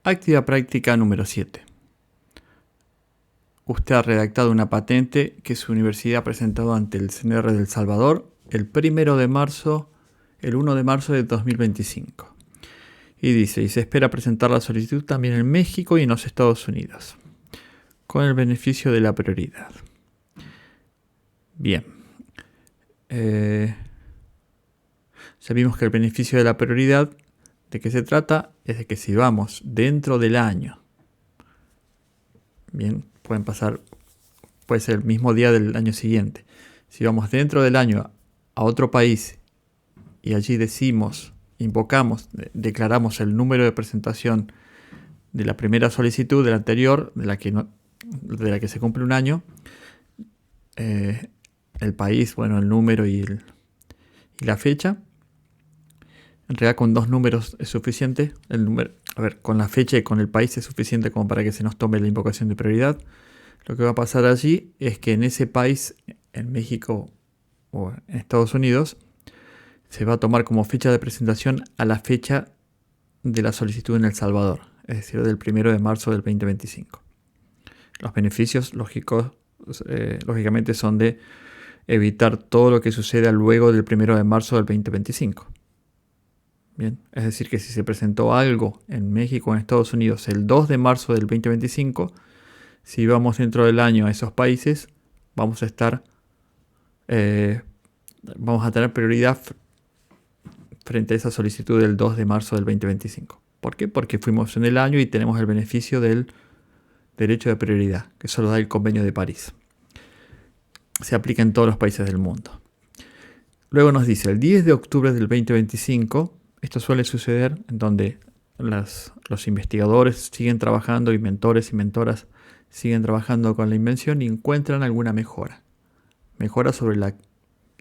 Actividad práctica número 7. Usted ha redactado una patente que su universidad ha presentado ante el CNR de El Salvador el 1 de marzo de 2025. Y dice, y se espera presentar la solicitud también en México y en los Estados Unidos, con el beneficio de la prioridad. Bien. Ya vimos que el beneficio de la prioridad, ¿de qué se trata? Es de que si vamos dentro del año, bien, puede ser el mismo día del año siguiente. Si vamos dentro del año a otro país y allí declaramos el número de presentación de la primera solicitud, de la anterior, de la que se cumple un año, el país, el número y la fecha. En realidad con 2 números es suficiente. Con la fecha y con el país es suficiente como para que se nos tome la invocación de prioridad. Lo que va a pasar allí es que en ese país, en México o en Estados Unidos, se va a tomar como fecha de presentación a la fecha de la solicitud en El Salvador, es decir, del 1 de marzo del 2025. Los beneficios lógicamente son de evitar todo lo que suceda luego del 1 de marzo del 2025. Bien, es decir, que si se presentó algo en México o en Estados Unidos el 2 de marzo del 2025, si vamos dentro del año a esos países, vamos a tener prioridad frente a esa solicitud del 2 de marzo del 2025. ¿Por qué? Porque fuimos en el año y tenemos el beneficio del derecho de prioridad, que solo da el Convenio de París. Se aplica en todos los países del mundo. Luego nos dice, el 10 de octubre del 2025, esto suele suceder en donde los investigadores siguen trabajando y mentores y mentoras siguen trabajando con la invención y encuentran alguna mejora sobre la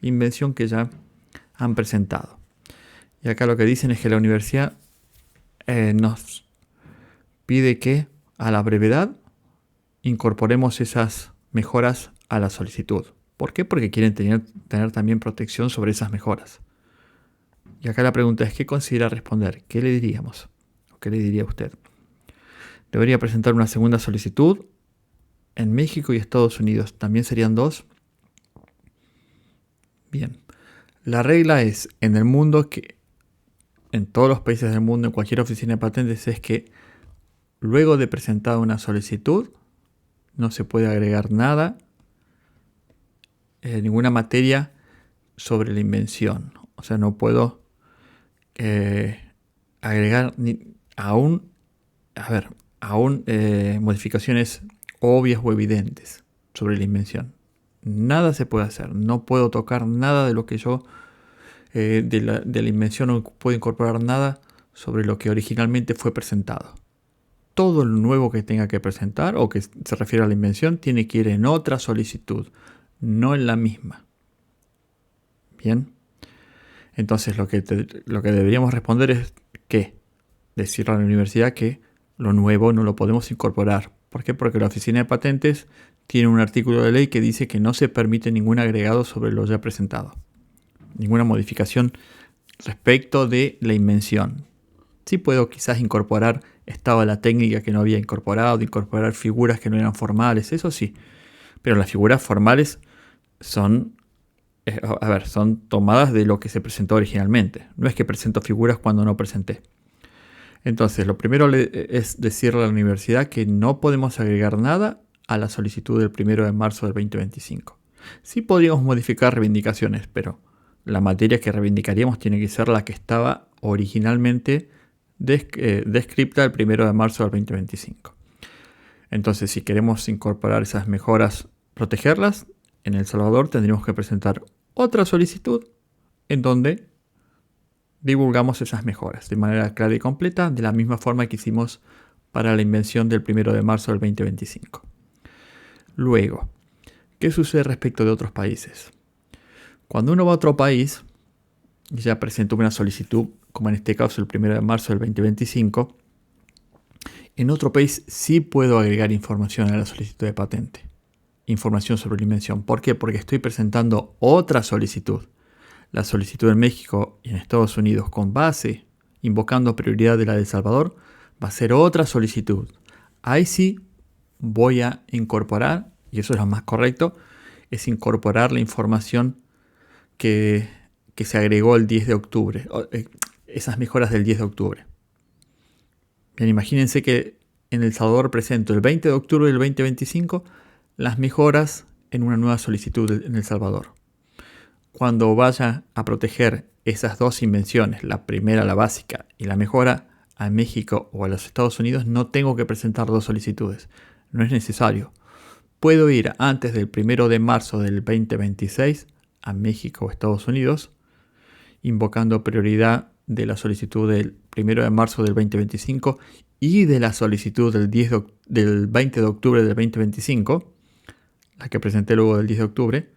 invención que ya han presentado. Y acá lo que dicen es que la universidad nos pide que a la brevedad incorporemos esas mejoras a la solicitud. ¿Por qué? Porque quieren tener también protección sobre esas mejoras. Y acá la pregunta es, ¿qué considera responder? ¿Qué le diríamos? ¿O qué le diría usted? ¿Debería presentar una segunda solicitud? ¿En México y Estados Unidos también serían 2? Bien. La regla es, en el mundo, que en todos los países del mundo, en cualquier oficina de patentes, es que luego de presentar una solicitud, no se puede agregar nada, ninguna materia sobre la invención. O sea, no puedo agregar aún modificaciones obvias o evidentes sobre la invención. Nada se puede hacer. No puedo tocar nada de lo que yo de la invención, no puedo incorporar nada sobre lo que originalmente fue presentado. Todo lo nuevo que tenga que presentar o que se refiere a la invención tiene que ir en otra solicitud, no en la misma. Bien. Entonces lo que deberíamos responder es que decirle a la universidad que lo nuevo no lo podemos incorporar. ¿Por qué? Porque la oficina de patentes tiene un artículo de ley que dice que no se permite ningún agregado sobre lo ya presentado. Ninguna modificación respecto de la invención. Sí puedo quizás incorporar estado de la técnica que no había incorporado, incorporar figuras que no eran formales, eso sí. Pero las figuras formales son tomadas de lo que se presentó originalmente. No es que presento figuras cuando no presenté. Entonces, lo primero es decirle a la universidad que no podemos agregar nada a la solicitud del 1 de marzo del 2025. Sí podríamos modificar reivindicaciones, pero la materia que reivindicaríamos tiene que ser la que estaba originalmente descripta el 1 de marzo del 2025. Entonces, si queremos incorporar esas mejoras, protegerlas, en El Salvador tendríamos que presentar otra solicitud en donde divulgamos esas mejoras de manera clara y completa, de la misma forma que hicimos para la invención del 1 de marzo del 2025. Luego, ¿qué sucede respecto de otros países? Cuando uno va a otro país y ya presentó una solicitud, como en este caso el 1 de marzo del 2025, en otro país sí puedo agregar información a la solicitud de patente. Información sobre la invención. ¿Por qué? Porque estoy presentando otra solicitud. La solicitud en México y en Estados Unidos con base, invocando prioridad de la de El Salvador, va a ser otra solicitud. Ahí sí voy a incorporar, y eso es lo más correcto, es incorporar la información que se agregó el 10 de octubre, esas mejoras del 10 de octubre. Bien, imagínense que en El Salvador presento el 20 de octubre del 2025 las mejoras en una nueva solicitud en El Salvador. Cuando vaya a proteger esas dos invenciones, la primera, la básica, y la mejora a México o a los Estados Unidos, no tengo que presentar dos solicitudes. No es necesario. Puedo ir antes del 1 de marzo del 2026 a México o Estados Unidos, invocando prioridad de la solicitud del 1 de marzo del 2025 y de la solicitud del 20 de octubre del 2025, la que presenté luego del 10 de octubre.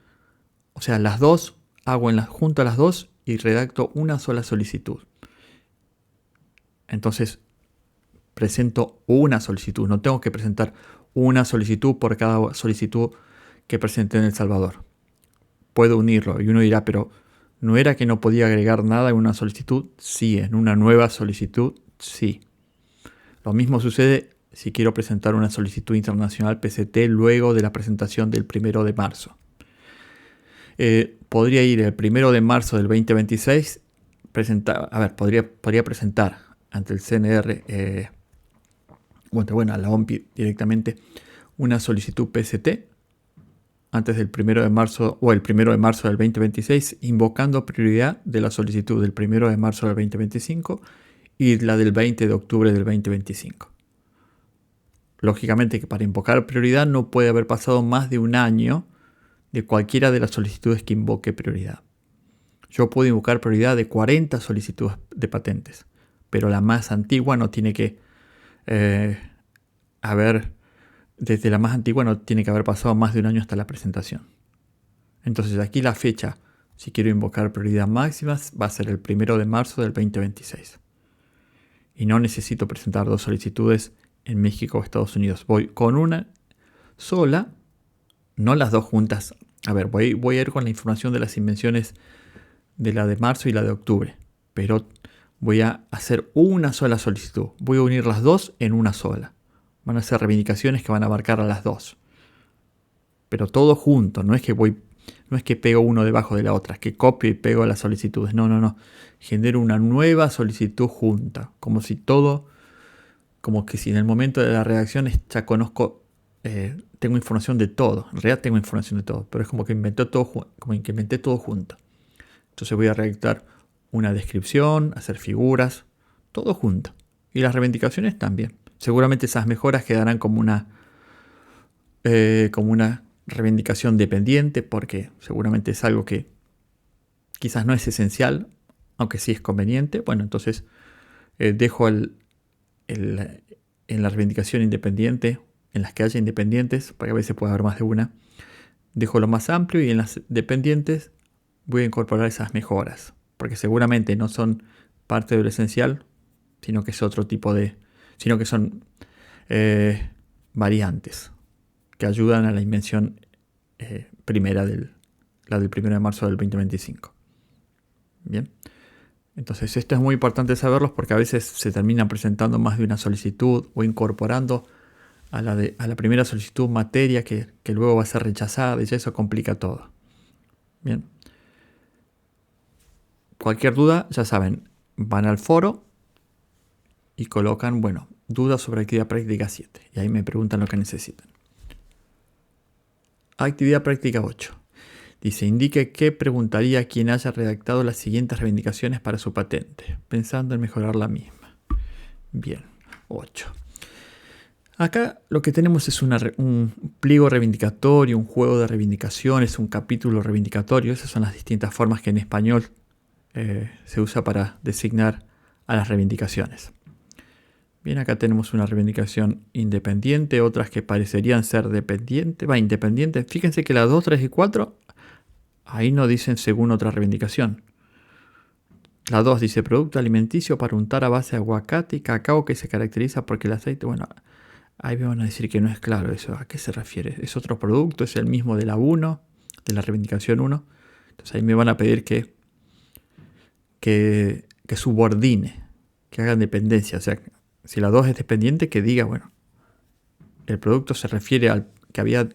O sea, las dos, junto a las dos y redacto una sola solicitud. Entonces, presento una solicitud. No tengo que presentar una solicitud por cada solicitud que presenté en El Salvador. Puedo unirlo y uno dirá, pero ¿no era que no podía agregar nada en una solicitud? Sí, en una nueva solicitud, sí. Lo mismo sucede si quiero presentar una solicitud internacional PCT luego de la presentación del 1 de marzo. Podría ir el 1 de marzo del 2026, podría presentar ante el CNR, a la OMPI directamente, una solicitud PCT antes del 1 de marzo o el 1 de marzo del 2026, invocando prioridad de la solicitud del 1 de marzo del 2025 y la del 20 de octubre del 2025. Lógicamente que para invocar prioridad no puede haber pasado más de un año de cualquiera de las solicitudes que invoque prioridad. Yo puedo invocar prioridad de 40 solicitudes de patentes, pero la más antigua no tiene que desde la más antigua no tiene que haber pasado más de un año hasta la presentación. Entonces aquí la fecha, si quiero invocar prioridad máxima, va a ser el 1 de marzo del 2026. Y no necesito presentar dos solicitudes en México o Estados Unidos. Voy con una sola, no las dos juntas. Voy a ir con la información de las invenciones de la de marzo y la de octubre, pero voy a hacer una sola solicitud. Voy a unir las dos en una sola. Van a ser reivindicaciones que van a abarcar a las dos. Pero todo junto, no es que pego uno debajo de la otra, es que copio y pego las solicitudes. No. Genero una nueva solicitud junta, como si en el momento de la redacción ya conozco, tengo información de todo. En realidad tengo información de todo, pero es como que inventé todo junto. Entonces voy a redactar una descripción, hacer figuras, todo junto. Y las reivindicaciones también. Seguramente esas mejoras quedarán como una reivindicación dependiente, porque seguramente es algo que quizás no es esencial, aunque sí es conveniente. Bueno, entonces dejo en la reivindicación independiente, en las que haya independientes, porque a veces puede haber más de una, dejo lo más amplio y en las dependientes voy a incorporar esas mejoras, porque seguramente no son parte de lo esencial, sino que son variantes que ayudan a la invención primera la del 1 de marzo del 2025. Bien. Entonces esto es muy importante saberlos porque a veces se termina presentando más de una solicitud o incorporando a la primera solicitud materia que luego va a ser rechazada y eso complica todo. Bien. Cualquier duda, ya saben, van al foro y colocan, dudas sobre actividad práctica 7. Y ahí me preguntan lo que necesitan. Actividad práctica 8. Dice, indique qué preguntaría quien haya redactado las siguientes reivindicaciones para su patente, pensando en mejorar la misma. Bien, 8. Acá lo que tenemos es un pliego reivindicatorio, un juego de reivindicaciones, un capítulo reivindicatorio. Esas son las distintas formas que en español se usa para designar a las reivindicaciones. Bien, acá tenemos una reivindicación independiente, otras que parecerían ser independientes. Fíjense que las 2, 3 y 4, ahí no dicen según otra reivindicación. La 2 dice producto alimenticio para untar a base de aguacate y cacao que se caracteriza porque el aceite, ahí me van a decir que no es claro eso. ¿A qué se refiere? ¿Es otro producto? ¿Es el mismo de la 1? De la reivindicación 1. Entonces ahí me van a pedir que subordine, que hagan dependencia, o sea, Si la 2 es dependiente, que diga, bueno, el producto se refiere al que había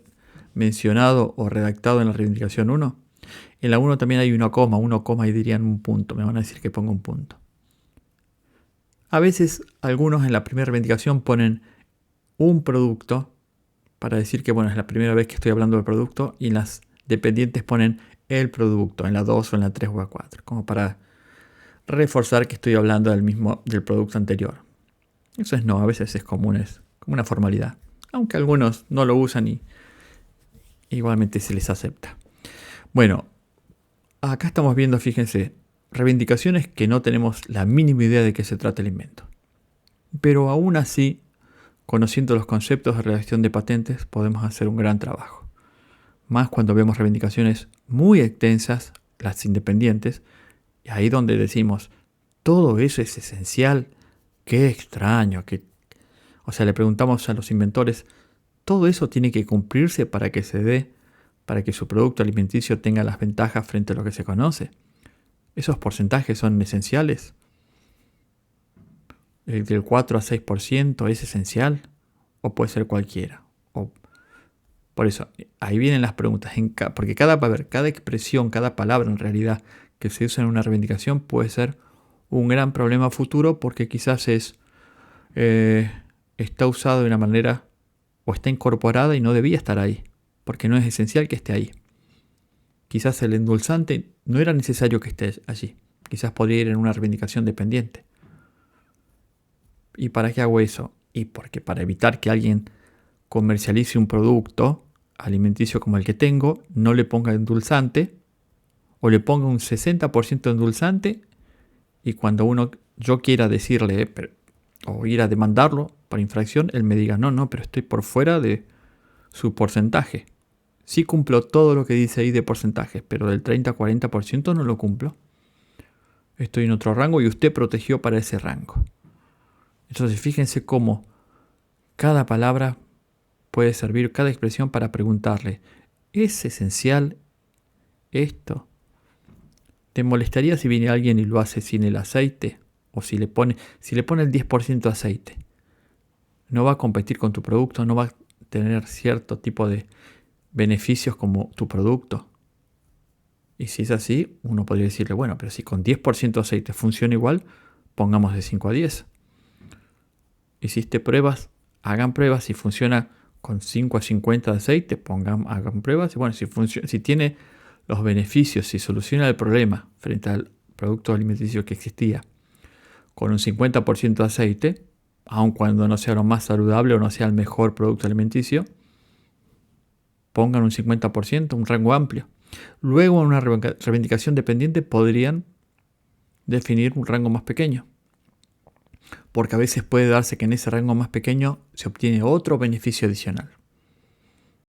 mencionado o redactado en la reivindicación 1. En la 1 también hay una coma y dirían un punto. Me van a decir que ponga un punto. A veces algunos en la primera reivindicación ponen un producto para decir que bueno, es la primera vez que estoy hablando del producto, y en las dependientes ponen el producto, en la 2 o en la 3 o la 4, como para reforzar que estoy hablando del producto anterior. Eso es no, a veces es común, es como una formalidad. Aunque algunos no lo usan y igualmente se les acepta. Bueno, acá estamos viendo, fíjense, reivindicaciones que no tenemos la mínima idea de qué se trata el invento. Pero aún así, conociendo los conceptos de redacción de patentes, podemos hacer un gran trabajo. Más cuando vemos reivindicaciones muy extensas, las independientes, y ahí donde decimos, todo eso es esencial, qué extraño, o sea, le preguntamos a los inventores, todo eso tiene que cumplirse para que se dé, para que su producto alimenticio tenga las ventajas frente a lo que se conoce. ¿Esos porcentajes son esenciales? ¿El del 4 a 6% es esencial? ¿O puede ser cualquiera? Por eso, ahí vienen las preguntas, porque cada expresión, cada palabra en realidad que se usa en una reivindicación puede ser un gran problema futuro, porque quizás está usado de una manera o está incorporada y no debía estar ahí, porque no es esencial que esté ahí. Quizás el endulzante no era necesario que esté allí, quizás podría ir en una reivindicación dependiente. ¿Y para qué hago eso? Y porque para evitar que alguien comercialice un producto alimenticio como el que tengo, no le ponga endulzante o le ponga un 60% de endulzante, y cuando yo quiera decirle o ir a demandarlo por infracción, él me diga, no, pero estoy por fuera de su porcentaje. Sí cumplo todo lo que dice ahí de porcentajes, pero del 30 a 40% no lo cumplo. Estoy en otro rango y usted protegió para ese rango. Entonces fíjense cómo cada palabra puede servir, cada expresión, para preguntarle, ¿es esencial esto? ¿Te molestaría si viene alguien y lo hace sin el aceite? O si le pone el 10% de aceite. ¿No va a competir con tu producto? ¿No va a tener cierto tipo de beneficios como tu producto? Y si es así, uno podría decirle, bueno, pero si con 10% de aceite funciona igual, pongamos de 5 a 10. Hiciste pruebas, hagan pruebas. Si funciona con 5 a 50 de aceite, hagan pruebas. Y bueno, si tiene los beneficios, si soluciona el problema frente al producto alimenticio que existía con un 50% de aceite, aun cuando no sea lo más saludable o no sea el mejor producto alimenticio, pongan un 50%, un rango amplio. Luego, en una reivindicación dependiente, podrían definir un rango más pequeño, porque a veces puede darse que en ese rango más pequeño se obtiene otro beneficio adicional.